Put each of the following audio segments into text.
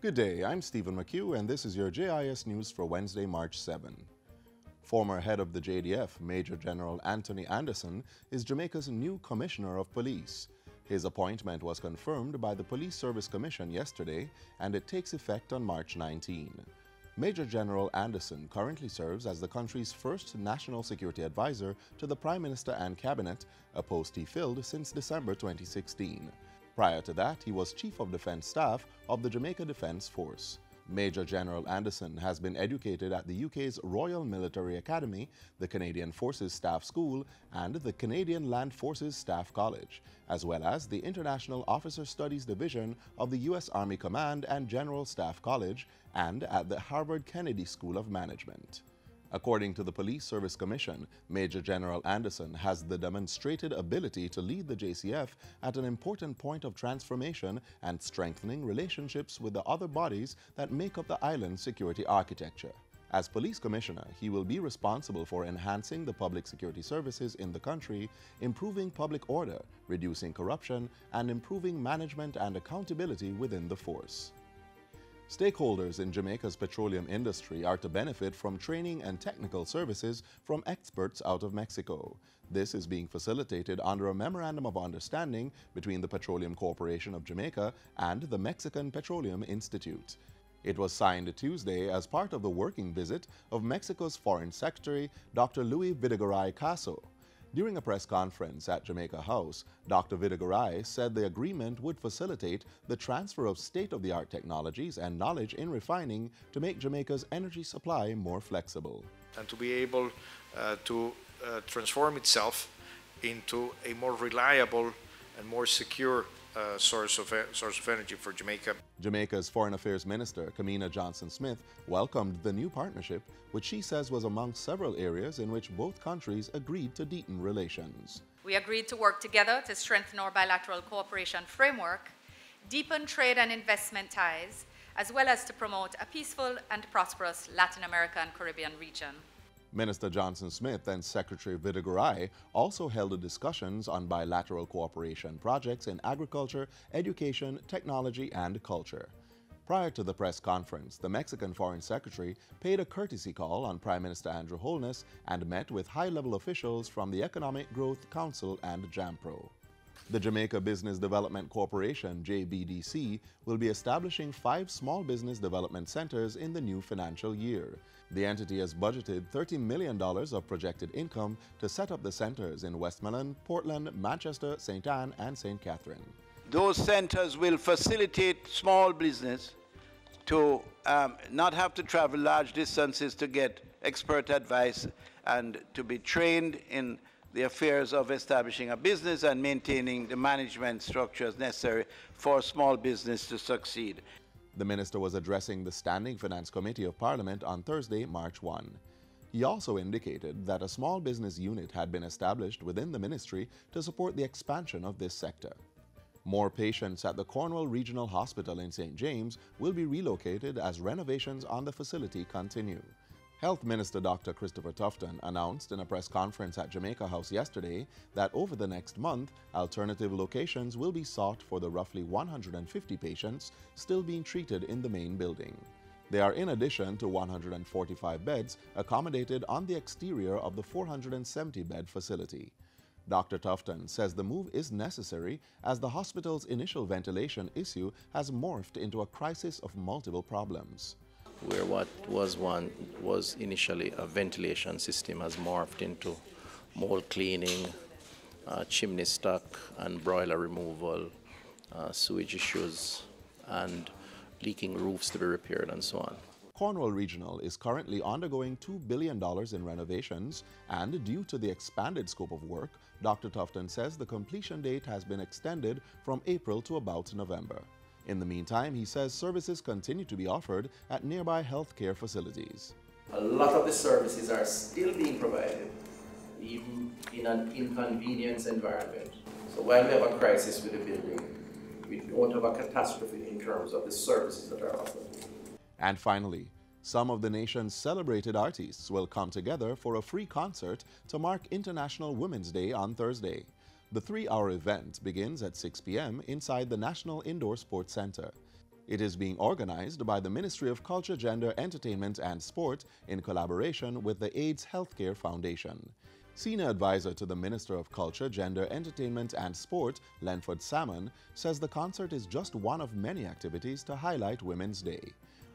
Good day, I'm Stephen McHugh, and this is your JIS News for Wednesday, March 7. Former head of the JDF, Major General Anthony Anderson, is Jamaica's new Commissioner of Police. His appointment was confirmed by the Police Service Commission yesterday, and it takes effect on March 19. Major General Anderson currently serves as the country's first National Security Advisor to the Prime Minister and Cabinet, a post he filled since December 2016. Prior to that, he was Chief of Defense Staff of the Jamaica Defence Force. Major General Anderson has been educated at the UK's Royal Military Academy, the Canadian Forces Staff School, and the Canadian Land Forces Staff College, as well as the International Officer Studies Division of the U.S. Army Command and General Staff College, and at the Harvard Kennedy School of Management. According to the Police Service Commission, Major General Anderson has the demonstrated ability to lead the JCF at an important point of transformation and strengthening relationships with the other bodies that make up the island's security architecture. As Police Commissioner, he will be responsible for enhancing the public security services in the country, improving public order, reducing corruption, and improving management and accountability within the force. Stakeholders in Jamaica's petroleum industry are to benefit from training and technical services from experts out of Mexico. This is being facilitated under a Memorandum of Understanding between the Petroleum Corporation of Jamaica and the Mexican Petroleum Institute. It was signed Tuesday as part of the working visit of Mexico's Foreign Secretary, Dr. Luis Vidaguray Caso. During a press conference at Jamaica House, Dr. Vidaguray said the agreement would facilitate the transfer of state-of-the-art technologies and knowledge in refining to make Jamaica's energy supply more flexible. And to be able to transform itself into a more reliable and more secure source of energy for Jamaica. Jamaica's Foreign Affairs Minister, Kamina Johnson-Smith, welcomed the new partnership, which she says was among several areas in which both countries agreed to deepen relations. We agreed to work together to strengthen our bilateral cooperation framework, deepen trade and investment ties, as well as to promote a peaceful and prosperous Latin America and Caribbean region. Minister Johnson-Smith and Secretary Vidaguray also held discussions on bilateral cooperation projects in agriculture, education, technology, and culture. Prior to the press conference, the Mexican Foreign Secretary paid a courtesy call on Prime Minister Andrew Holness and met with high-level officials from the Economic Growth Council and JAMPRO. The Jamaica Business Development Corporation, JBDC, will be establishing 5 small business development centers in the new financial year. The entity has budgeted $30 million of projected income to set up the centers in Westmoreland, Portland, Manchester, St. Anne, and St. Catherine. Those centers will facilitate small business to not have to travel large distances to get expert advice and to be trained in the affairs of establishing a business and maintaining the management structures necessary for small business to succeed. The minister was addressing the Standing Finance Committee of Parliament on Thursday, March 1. He also indicated that a small business unit had been established within the ministry to support the expansion of this sector. More patients at the Cornwall Regional Hospital in St. James will be relocated as renovations on the facility continue. Health Minister Dr. Christopher Tufton announced in a press conference at Jamaica House yesterday that over the next month, alternative locations will be sought for the roughly 150 patients still being treated in the main building. They are in addition to 145 beds accommodated on the exterior of the 470-bed facility. Dr. Tufton says the move is necessary as the hospital's initial ventilation issue has morphed into a crisis of multiple problems. Where what was initially a ventilation system has morphed into mold cleaning, chimney stock and broiler removal, sewage issues, and leaking roofs to be repaired and so on. Cornwall Regional is currently undergoing $2 billion in renovations, and due to the expanded scope of work, Dr. Tufton says the completion date has been extended from April to about November. In the meantime, he says services continue to be offered at nearby healthcare facilities. A lot of the services are still being provided, even in an inconvenience environment. So while we have a crisis with the building, we don't have a catastrophe in terms of the services that are offered. And finally, some of the nation's celebrated artists will come together for a free concert to mark International Women's Day on Thursday. The 3-hour event begins at 6 p.m. inside the National Indoor Sports Center. It is being organized by the Ministry of Culture, Gender, Entertainment and Sport in collaboration with the AIDS Healthcare Foundation. Senior advisor to the Minister of Culture, Gender, Entertainment and Sport, Lenford Salmon, says the concert is just one of many activities to highlight Women's Day.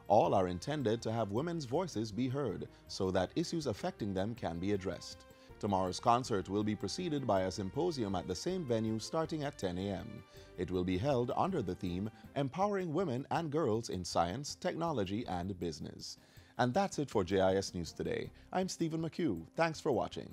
All are intended to have women's voices be heard so that issues affecting them can be addressed. Tomorrow's concert will be preceded by a symposium at the same venue starting at 10 a.m. It will be held under the theme Empowering Women and Girls in Science, Technology and Business. And that's it for JIS News Today. I'm Stephen McHugh. Thanks for watching.